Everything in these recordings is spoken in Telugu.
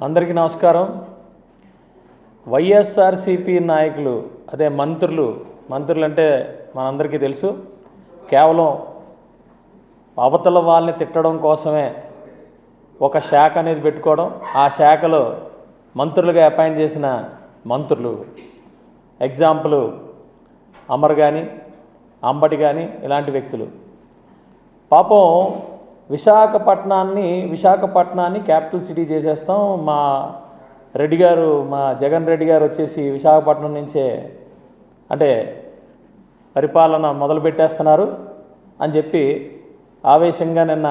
అందరికీ నమస్కారం. వైఎస్ఆర్సీపీ నాయకులు అదే మంత్రులు అంటే మనందరికీ తెలుసు, కేవలం అవతల వాళ్ళని తిట్టడం కోసమే ఒక శాఖ అనేది పెట్టుకోవడం, ఆ శాఖలో మంత్రులుగా అపాయింట్ చేసిన మంత్రులు ఎగ్జాంపుల్ అమర్ కానీ అంబటి కానీ ఇలాంటి వ్యక్తులు. పాపం విశాఖపట్నాన్ని క్యాపిటల్ సిటీ చేసేస్తాం, మా జగన్ రెడ్డి గారు వచ్చేసి విశాఖపట్నం నుంచే అంటే పరిపాలన మొదలు పెట్టేస్తున్నారు అని చెప్పి ఆవేశంగా నిన్న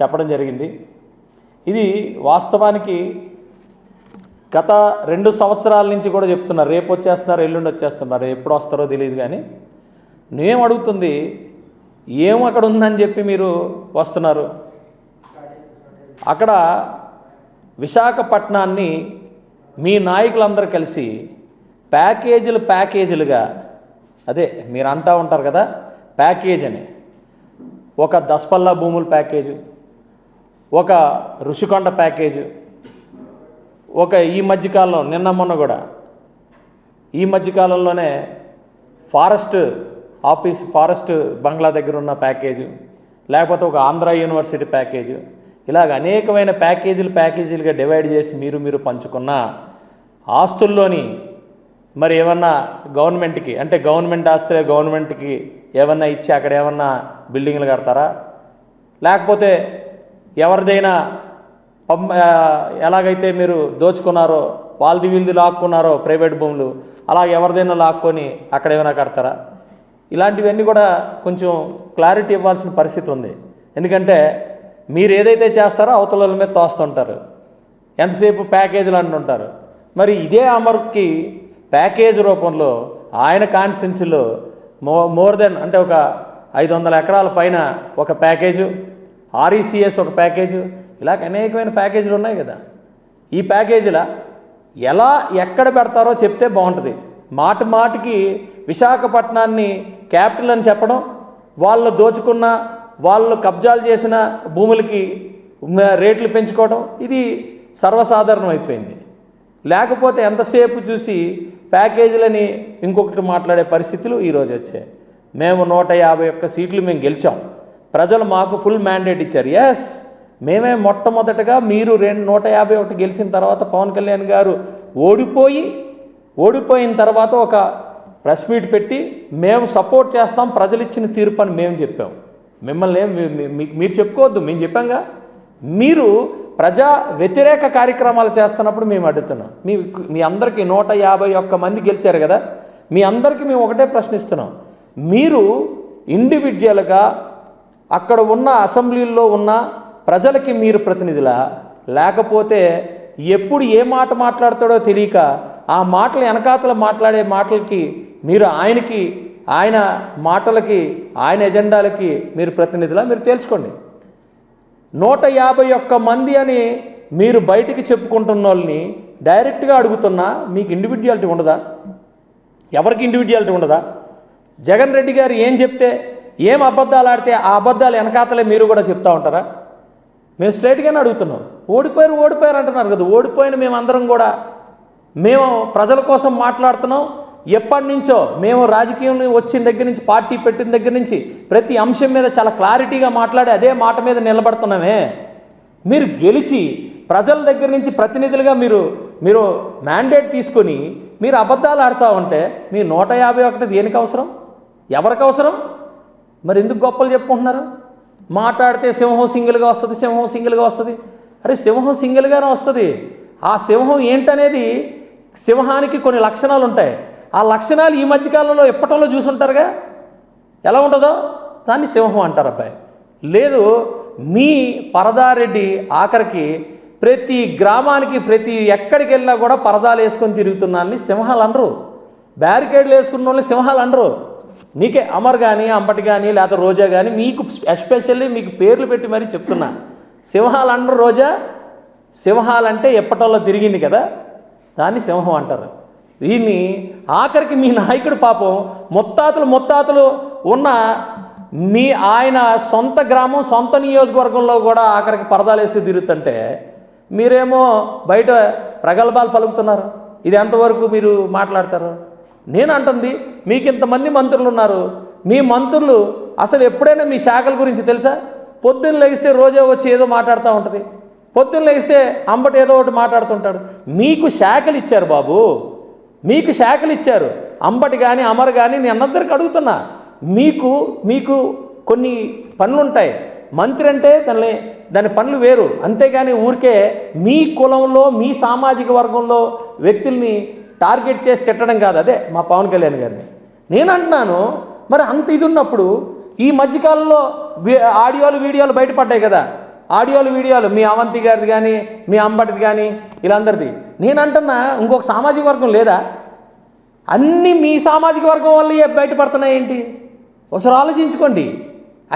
చెప్పడం జరిగింది. ఇది వాస్తవానికి గత 2 సంవత్సరాల నుంచి కూడా చెప్తున్నారు, రేపు వచ్చేస్తున్నారు, ఎల్లుండి వచ్చేస్తున్నారు, ఎప్పుడు వస్తారో తెలియదు. కానీ నేనేం అడుగుతుంది, ఏం అక్కడ ఉందని చెప్పి మీరు వస్తున్నారు? అక్కడ విశాఖపట్నాన్ని మీ నాయకులందరూ కలిసి ప్యాకేజీలుగా అదే మీరు అంటూ ఉంటారు కదా ప్యాకేజ్ అని, ఒక దసపల్లా భూముల ప్యాకేజు, ఒక ఋషికొండ ప్యాకేజు, ఒక ఈ మధ్యకాలంలో నిన్న మొన్న కూడా ఈ మధ్యకాలంలోనే ఫారెస్ట్ బంగ్లా దగ్గర ఉన్న ప్యాకేజు, లేకపోతే ఒక ఆంధ్ర యూనివర్సిటీ ప్యాకేజు, ఇలాగ అనేకమైన ప్యాకేజీలుగా డివైడ్ చేసి మీరు పంచుకున్న ఆస్తుల్లోని మరి ఏమన్నా గవర్నమెంట్కి అంటే గవర్నమెంట్ ఆస్తులే గవర్నమెంట్కి ఏమన్నా ఇచ్చి అక్కడ ఏమన్నా బిల్డింగ్లు కడతారా? లేకపోతే ఎవరిదైనా ఎలాగైతే మీరు దోచుకున్నారో వీళ్ళది లాక్కున్నారో ప్రైవేట్ భూములు, అలా ఎవరిదైనా లాక్కొని అక్కడ ఏమైనా కడతారా? ఇలాంటివన్నీ కూడా కొంచెం క్లారిటీ ఇవ్వాల్సిన పరిస్థితి ఉంది. ఎందుకంటే మీరు ఏదైతే చేస్తారో అవతల వాళ్ళ మీద తోస్తుంటారు, ఎంతసేపు ప్యాకేజీలు అంటుంటారు. మరి ఇదే అమర్కి ప్యాకేజ్ రూపంలో ఆయన కాన్స్టిట్యున్సీలో మోర్ దెన్ అంటే ఒక 500 ఎకరాల పైన ఒక ప్యాకేజు, ఆర్ఈసిఎస్ ఒక ప్యాకేజు, ఇలాగ అనేకమైన ప్యాకేజీలు ఉన్నాయి కదా. ఈ ప్యాకేజీల ఎక్కడ పెడతారో చెప్తే బాగుంటుంది. మాటికి విశాఖపట్నాన్ని క్యాపిటల్ అని చెప్పడం, వాళ్ళు దోచుకున్న వాళ్ళు కబ్జాలు చేసిన భూములకి రేట్లు పెంచుకోవడం, ఇది సర్వసాధారణం అయిపోయింది. లేకపోతే ఎంతసేపు చూసి ప్యాకేజీలని ఇంకొకటి మాట్లాడే పరిస్థితులు ఈరోజు వచ్చాయి. మేము 151 సీట్లు మేము గెలిచాం, ప్రజలు మాకు ఫుల్ మ్యాండేట్ ఇచ్చారు. ఎస్, మేమే మొట్టమొదటగా మీరు 151 గెలిచిన తర్వాత పవన్ కళ్యాణ్ గారు ఓడిపోయిన తర్వాత ఒక ప్రెస్ మీట్ పెట్టి మేము సపోర్ట్ చేస్తాం, ప్రజలు ఇచ్చిన తీర్పు అని మేము చెప్పాం. మిమ్మల్ని మీరు చెప్పుకోవద్దు, మేము చెప్పాంగా. మీరు ప్రజా వ్యతిరేక కార్యక్రమాలు చేస్తున్నప్పుడు మేము అడుగుతున్నాం. మీ అందరికీ 151 మంది గెలిచారు కదా, మీ అందరికీ మేము ఒకటే ప్రశ్నిస్తున్నాం. మీరు ఇండివిజువల్గా అక్కడ ఉన్న అసెంబ్లీల్లో ఉన్న ప్రజలకి మీరు ప్రతినిధులా, లేకపోతే ఎప్పుడు ఏ మాట మాట్లాడతాడో తెలియక ఆ మాటలు వెనకాతల మాట్లాడే మాటలకి మీరు ఆయన మాటలకి ఆయన ఎజెండాలకి మీరు ప్రతినిధులా? మీరు తేల్చుకోండి. 151 మంది అని మీరు బయటికి చెప్పుకుంటున్న వాళ్ళని డైరెక్ట్గా అడుగుతున్నా, మీకు ఇండివిజువాలిటీ ఉండదా? ఎవరికి ఇండివిజువాలిటీ ఉండదా? జగన్ రెడ్డి గారు ఏం చెప్తే, ఏం అబద్ధాలు ఆడితే ఆ అబద్ధాలు వెనకాతలే మీరు కూడా చెప్తా ఉంటారా? మేము స్ట్రైట్గానే అడుగుతున్నాం. ఓడిపోయారు అంటున్నారు కదా. ఓడిపోయిన మేమందరం కూడా మేము ప్రజల కోసం మాట్లాడుతున్నాం. ఎప్పటి నుంచో మేము రాజకీయం వచ్చిన దగ్గర నుంచి, పార్టీ పెట్టిన దగ్గర నుంచి ప్రతి అంశం మీద చాలా క్లారిటీగా మాట్లాడి అదే మాట మీద నిలబడుతున్నామే. మీరు గెలిచి ప్రజల దగ్గర నుంచి ప్రతినిధులుగా మీరు మ్యాండేట్ తీసుకొని మీరు అబద్ధాలు ఆడుతూ ఉంటే మీ 151 దేనికి అవసరం? ఎవరికి అవసరం? మరి ఎందుకు గొప్పలు చెప్పుకుంటున్నారు? మాట్లాడితే సింహం సింగిల్గా వస్తుంది. అరే, సింహం సింగిల్గానే వస్తుంది. ఆ సింహం ఏంటనేది, సింహానికి కొన్ని లక్షణాలు ఉంటాయి. ఆ లక్షణాలు ఈ మధ్యకాలంలో ఎప్పటంలో చూసుంటారుగా, ఎలా ఉంటుందో దాన్ని సింహం అంటారు. అబ్బాయి లేదు, మీ పరదారెడ్డి ఆఖరికి ప్రతి గ్రామానికి ఎక్కడికి వెళ్ళినా కూడా పరదాలు వేసుకొని తిరుగుతున్నాన్ని సింహాలు అనరు, బ్యారికేడ్లు వేసుకున్న వాళ్ళని సింహాలు అనరు. నీకే అమర్ కానీ అంబటి కానీ లేకపోతే రోజా కానీ మీకు ఎస్పెషల్లీ మీకు పేర్లు పెట్టి మరీ చెప్తున్నా, సింహాలు అనరు. రోజా సింహాలంటే ఎప్పటంలో తిరిగింది కదా, దాన్ని సింహం అంటారు. దీన్ని ఆఖరికి మీ నాయకుడు పాపం ముత్తాతలు ఉన్న ఆయన సొంత గ్రామం, సొంత నియోజకవర్గంలో కూడా ఆఖరికి పరదాలు వేసుకు తిరుగుతుంటే మీరేమో బయట ప్రగల్భాలు పలుకుతున్నారు. ఇది ఎంతవరకు మీరు మాట్లాడతారు? నేను అంటుంది, మీకు ఇంతమంది మంత్రులు ఉన్నారు, మీ మంత్రులు అసలు ఎప్పుడైనా మీ శాఖల గురించి తెలుసా? పొద్దున్న లెగిస్తే రోజా వచ్చి ఏదో మాట్లాడుతూ ఉంటుంది, పొద్దున్న లెగిస్తే అంబటి ఏదో ఒకటి మాట్లాడుతుంటాడు. మీకు శాఖలు ఇచ్చారు బాబు, మీకు శాఖలు ఇచ్చారు. అంబటి కానీ అమర్ కానీ నేను అందరికి అడుగుతున్నా, మీకు కొన్ని పనులు ఉంటాయి. మంత్రి అంటే దాని పనులు వేరు. అంతేగాని ఊరికే మీ కులంలో మీ సామాజిక వర్గంలో వ్యక్తుల్ని టార్గెట్ చేసి తిట్టడం కాదు. అదే మా పవన్ కళ్యాణ్ గారిని నేను అంటున్నాను. మరి అంత ఇది ఉన్నప్పుడు ఈ మధ్యకాలంలో ఆడియోలు వీడియోలు బయటపడ్డాయి కదా, ఆడియోలు వీడియోలు మీ అవంతి గారిది కానీ మీ అంబటిది కానీ వీళ్ళందరిది. నేను అంటున్నా, ఇంకొక సామాజిక వర్గం లేదా? అన్నీ మీ సామాజిక వర్గం వల్ల బయటపడుతున్నాయి ఏంటి? ఒకసారి ఆలోచించుకోండి.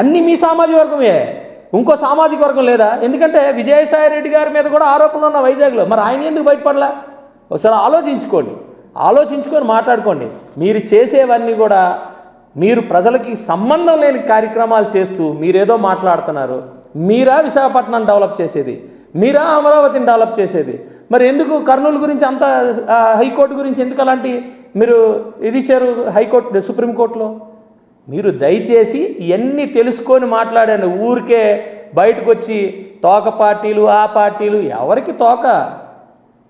అన్నీ మీ సామాజిక వర్గమే, ఇంకో సామాజిక వర్గం లేదా? ఎందుకంటే విజయసాయి రెడ్డి గారి మీద కూడా ఆరోపణలు ఉన్న వైజాగ్లో, మరి ఆయన ఎందుకు బయటపడలా? ఒకసారి ఆలోచించుకొని మాట్లాడుకోండి. మీరు చేసేవన్నీ కూడా మీరు ప్రజలకి సంబంధం లేని కార్యక్రమాలు చేస్తూ మీరేదో మాట్లాడుతున్నారు. మీరా విశాఖపట్నం డెవలప్ చేసేది? మీరా అమరావతిని డెవలప్ చేసేది? మరి ఎందుకు కర్నూలు గురించి అంత, హైకోర్టు గురించి ఎందుకు అలాంటి మీరు ఇది ఇచ్చారు హైకోర్టు సుప్రీంకోర్టులో? మీరు దయచేసి ఇవన్నీ తెలుసుకొని మాట్లాడండి. ఊరికే బయటకు వచ్చి తోక పార్టీలు ఆ పార్టీలు, ఎవరికి తోక?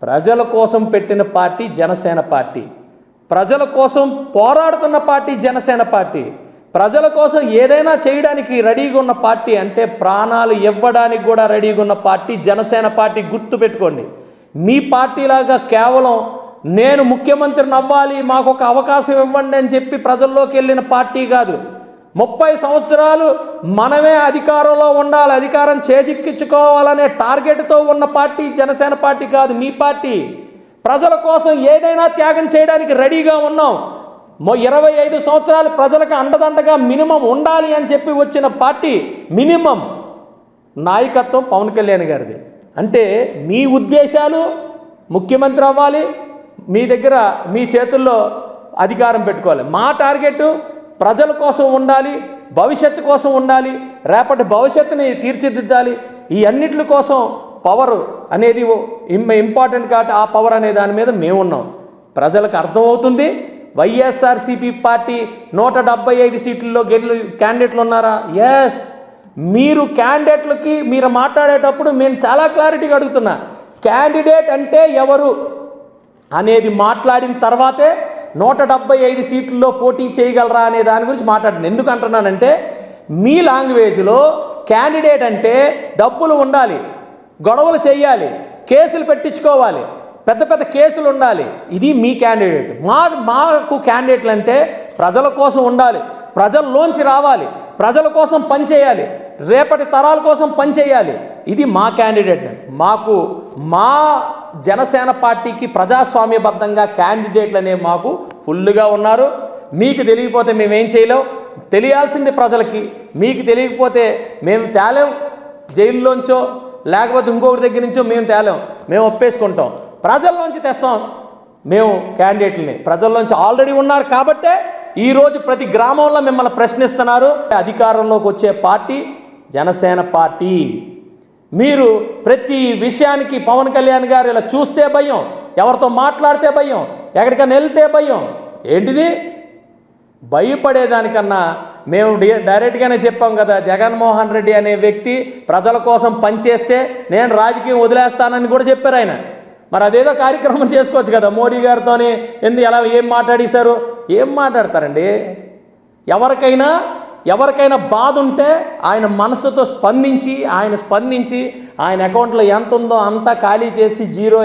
ప్రజల కోసం పెట్టిన పార్టీ జనసేన పార్టీ, ప్రజల కోసం పోరాడుతున్న పార్టీ జనసేన పార్టీ, ప్రజల కోసం ఏదైనా చేయడానికి రెడీగా ఉన్న పార్టీ, అంటే ప్రాణాలు ఇవ్వడానికి కూడా రెడీగా ఉన్న పార్టీ జనసేన పార్టీ. గుర్తుపెట్టుకోండి. మీ పార్టీలాగా కేవలం నేను ముఖ్యమంత్రిని అవ్వాలి, మాకు ఒక అవకాశం ఇవ్వండి అని చెప్పి ప్రజల్లోకి వెళ్ళిన పార్టీ కాదు. 30 సంవత్సరాలు మనమే అధికారంలో ఉండాలి, అధికారం చేజిక్కించుకోవాలనే టార్గెట్తో ఉన్న పార్టీ జనసేన పార్టీ కాదు, మీ పార్టీ. ప్రజల కోసం ఏదైనా త్యాగం చేయడానికి రెడీగా ఉన్నాం. 25 సంవత్సరాలు ప్రజలకు అండదండగా మినిమం ఉండాలి అని చెప్పి వచ్చిన పార్టీ మినిమం నాయకత్వం పవన్ కళ్యాణ్ గారిది. అంటే మీ ఉద్దేశాలు ముఖ్యమంత్రి అవ్వాలి, మీ దగ్గర మీ చేతుల్లో అధికారం పెట్టుకోవాలి. మా టార్గెట్ ప్రజల కోసం ఉండాలి, భవిష్యత్తు కోసం ఉండాలి, రేపటి భవిష్యత్తుని తీర్చిదిద్దాలి. ఈ అన్నిటి కోసం పవర్ అనేది ఇంపార్టెంట్ కాబట్టి ఆ పవర్ అనే దాని మీద మేమున్నాం. ప్రజలకు అర్థమవుతుంది. వైఎస్ఆర్సీపీ పార్టీ 175 సీట్లలో క్యాండిడేట్లు ఉన్నారా? ఎస్. మీరు క్యాండిడేట్లకి మీరు మాట్లాడేటప్పుడు మేము చాలా క్లారిటీగా అడుగుతున్నా, క్యాండిడేట్ అంటే ఎవరు అనేది మాట్లాడిన తర్వాతే 175 సీట్లలో పోటీ చేయగలరా అనే దాని గురించి మాట్లాడండి. ఎందుకు అంటున్నానంటే, మీ లాంగ్వేజ్లో క్యాండిడేట్ అంటే డబ్బులు ఉండాలి, గొడవలు చేయాలి, కేసులు పెట్టించుకోవాలి, పెద్ద పెద్ద కేసులు ఉండాలి. ఇది మీ క్యాండిడేట్. మాకు క్యాండిడేట్లు అంటే ప్రజల కోసం ఉండాలి, ప్రజల్లోంచి రావాలి, ప్రజల కోసం పనిచేయాలి, రేపటి తరాల కోసం పనిచేయాలి. ఇది మా క్యాండిడేట్. మా జనసేన పార్టీకి ప్రజాస్వామ్యబద్ధంగా క్యాండిడేట్లు అనేవి మాకు ఫుల్గా ఉన్నారు. మీకు తెలియకపోతే మేమేం చేయలేం, తెలియాల్సింది ప్రజలకి. మీకు తెలియకపోతే మేము తేలేం, జైల్లోంచో లేకపోతే ఇంకొకటి దగ్గర నుంచో మేము తేలేం, మేము ఒప్పేసుకుంటాం. ప్రజల్లోంచి తెస్తాం మేము క్యాండిడేట్లని. ప్రజల్లోంచి ఆల్రెడీ ఉన్నారు కాబట్టే ఈరోజు ప్రతి గ్రామంలో మిమ్మల్ని ప్రశ్నిస్తున్నారు. అధికారంలోకి వచ్చే పార్టీ జనసేన పార్టీ. మీరు ప్రతి విషయానికి పవన్ కళ్యాణ్ గారు ఇలా చూస్తే భయం, ఎవరితో మాట్లాడితే భయం, ఎక్కడికైనా వెళ్తే భయం. ఏంటిది? భయపడేదానికన్నా మేము డైరెక్ట్గానే చెప్పాం కదా, జగన్మోహన్ రెడ్డి అనే వ్యక్తి ప్రజల కోసం పనిచేస్తే నేను రాజకీయం వదిలేస్తానని కూడా చెప్పారు ఆయన. మరి అదేదో కార్యక్రమం చేసుకోవచ్చు కదా మోడీ గారితోని. ఏం మాట్లాడేశారు? ఏం మాట్లాడతారండి? ఎవరికైనా బాధ ఉంటే ఆయన మనసుతో స్పందించి ఆయన అకౌంట్లో ఎంత ఉందో అంతా ఖాళీ చేసి జీరో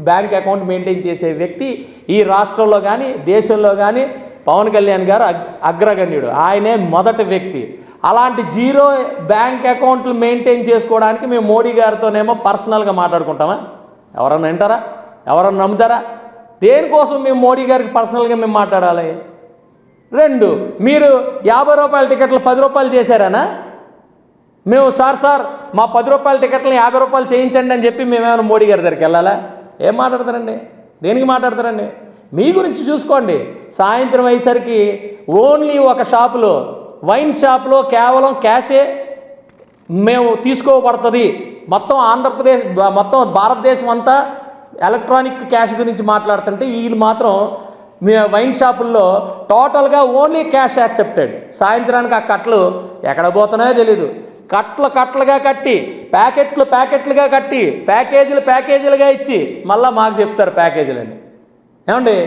బ్యాంక్ అకౌంట్ మెయింటైన్ చేసే వ్యక్తి ఈ రాష్ట్రంలో కానీ దేశంలో కానీ పవన్ కళ్యాణ్ గారు అగ్రగణ్యుడు. ఆయనే మొదటి వ్యక్తి. అలాంటి జీరో బ్యాంక్ అకౌంట్లు మెయింటైన్ చేసుకోవడానికి మేము మోడీ గారితోనేమో పర్సనల్గా మాట్లాడుకుంటామా? ఎవరన్నా వింటారా? ఎవరన్నా నమ్ముతారా? దేనికోసం మేము మోడీ గారికి పర్సనల్గా మేము మాట్లాడాలి? 2, మీరు 50 రూపాయల టికెట్లు 10 రూపాయలు చేశారనా? మేము సార్ మా 10 రూపాయల టికెట్లను 50 రూపాయలు చేయించండి అని చెప్పి మేమేమైనా మోడీ గారి దగ్గరికి వెళ్ళాలా? ఏం మాట్లాడతారండి? దేనికి మాట్లాడతారండి? మీ గురించి చూసుకోండి. సాయంత్రం అయ్యేసరికి ఓన్లీ ఒక షాపులో, వైన్ షాప్లో కేవలం క్యాషే మేము తీసుకోబడుతుంది మొత్తం ఆంధ్రప్రదేశ్ మొత్తం భారతదేశం అంతా ఎలక్ట్రానిక్ క్యాష్ గురించి మాట్లాడుతుంటే వీళ్ళు మాత్రం మీ వైన్ షాపుల్లో టోటల్గా ఓన్లీ క్యాష్ యాక్సెప్టెడ్. సాయంత్రానికి ఆ కట్టలు ఎక్కడ పోతున్నాయో తెలీదు. కట్టలుగా కట్టి ప్యాకెట్లుగా కట్టి ప్యాకేజీలుగా ఇచ్చి మళ్ళీ మాకు చెప్తారు ప్యాకేజీలని. ఏమండి,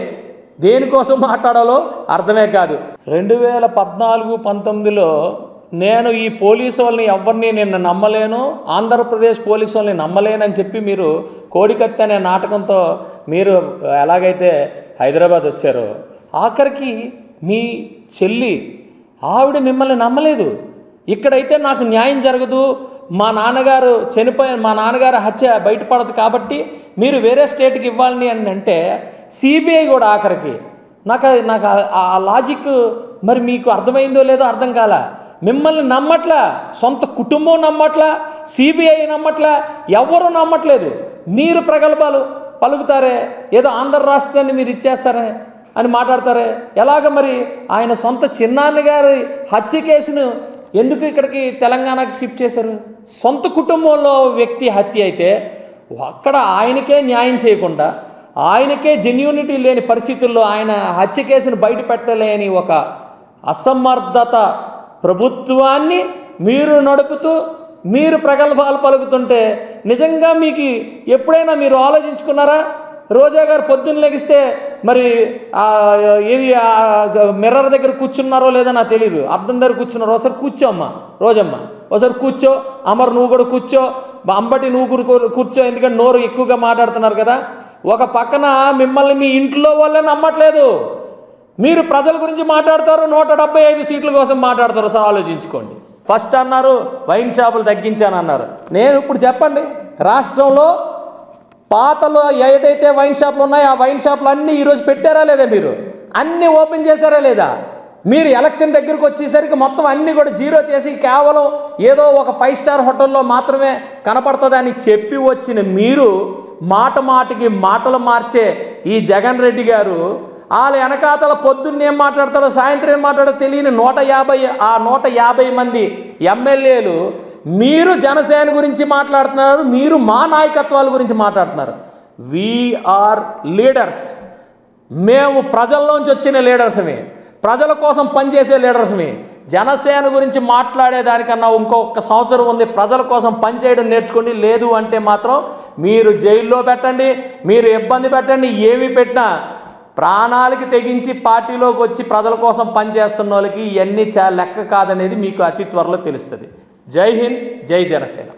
దేనికోసం మాట్లాడాలో అర్థమే కాదు. 2014-19లో నేను ఈ పోలీసు వాళ్ళని ఎవరిని నిన్న నమ్మలేను, ఆంధ్రప్రదేశ్ పోలీసు వాళ్ళని నమ్మలేనని చెప్పి మీరు కోడికత్తి అనే నాటకంతో మీరు ఎలాగైతే హైదరాబాద్ వచ్చారో, ఆఖరికి మీ చెల్లి ఆవిడ మిమ్మల్ని నమ్మలేదు. ఇక్కడైతే నాకు న్యాయం జరగదు, మా నాన్నగారు హత్య బయటపడదు కాబట్టి మీరు వేరే స్టేట్కి ఇవ్వాలని అని అంటే సిబిఐ కూడా ఆఖరికి నాకు ఆ లాజిక్ మరి మీకు అర్థమైందో లేదో అర్థం కాల. మిమ్మల్ని నమ్మట్లా, సొంత కుటుంబం నమ్మట్లా, సిబిఐ నమ్మట్లా, ఎవరు నమ్మట్లేదు. మీరు ప్రగల్భాలు పలుకుతారే, ఏదో ఆంధ్ర రాష్ట్రాన్ని మీరు ఇచ్చేస్తారే అని మాట్లాడతారే. ఎలాగ మరి ఆయన సొంత చిన్నాన్నగారి హత్య కేసును ఎందుకు ఇక్కడికి తెలంగాణకి షిఫ్ట్ చేశారు? సొంత కుటుంబంలో వ్యక్తి హత్య అయితే అక్కడ ఆయనకే న్యాయం చేయకుండా, ఆయనకే జెన్యూనిటీ లేని పరిస్థితుల్లో ఆయన హత్య కేసును బయట పెట్టలేని ఒక అసమర్థత ప్రభుత్వాన్ని మీరు నడుపుతూ మీరు ప్రగల్భాలు పలుకుతుంటే నిజంగా మీకు ఎప్పుడైనా మీరు ఆలోచించుకున్నారా? రోజా గారు పొద్దున్న లెగిస్తే మరి ఏది మిర్రర్ దగ్గర కూర్చున్నారో లేదో నాకు తెలీదు, అద్దం దగ్గర కూర్చున్నారో. ఒకసారి కూర్చోమ్మా రోజమ్మ, ఒకసారి కూర్చో. అమర్ నువ్వు కూడా కూర్చో, అంబటి నువ్వు కూర్చో, ఎందుకంటే నోరు ఎక్కువగా మాట్లాడుతున్నారు కదా. ఒక పక్కన మిమ్మల్ని మీ ఇంట్లో వాళ్ళే నమ్మట్లేదు, మీరు ప్రజల గురించి మాట్లాడతారు, 175 సీట్ల కోసం మాట్లాడతారు. సో ఆలోచించుకోండి. ఫస్ట్ అన్నారు వైన్ షాపులు తగ్గించానన్నారు. నేను ఇప్పుడు చెప్పండి, రాష్ట్రంలో పాతలో ఏదైతే వైన్ షాపులు ఉన్నాయో ఆ వైన్ షాపులు అన్నీ ఈరోజు పెట్టారా లేదా? మీరు అన్నీ ఓపెన్ చేశారా లేదా? మీరు ఎలక్షన్ దగ్గరకు వచ్చేసరికి మొత్తం అన్నీ కూడా జీరో చేసి కేవలం ఏదో ఒక 5 స్టార్ హోటల్లో మాత్రమే కనపడుతుందని చెప్పి వచ్చిన మీరు మాటికి మాటలు మార్చే ఈ జగన్ రెడ్డి గారు వాళ్ళ వెనకాతల పొద్దున్న ఏం మాట్లాడతాడో సాయంత్రం ఏం మాట్లాడో తెలియని 150 మంది ఎమ్మెల్యేలు మీరు జనసేన గురించి మాట్లాడుతున్నారు, మీరు మా నాయకత్వాల గురించి మాట్లాడుతున్నారు. వీఆర్ లీడర్స్, మేము ప్రజల్లోంచి వచ్చిన లీడర్స్మే, ప్రజల కోసం పనిచేసే లీడర్స్మే. జనసేన గురించి మాట్లాడేదానికన్నా ఇంకొక సంవత్సరం ఉంది. ప్రజల కోసం పనిచేయడం నేర్చుకోండి. లేదు అంటే మాత్రం మీరు జైల్లో పెట్టండి, మీరు ఇబ్బంది పెట్టండి, ఏమి పెట్టినా ప్రాణాలకి తెగించి పార్టీలోకి వచ్చి ప్రజల కోసం పనిచేస్తున్న వాళ్ళకి ఇవన్నీ లెక్క కాదనేది మీకు అతి త్వరలో తెలుస్తుంది. జై హింద్, జై జనసేన.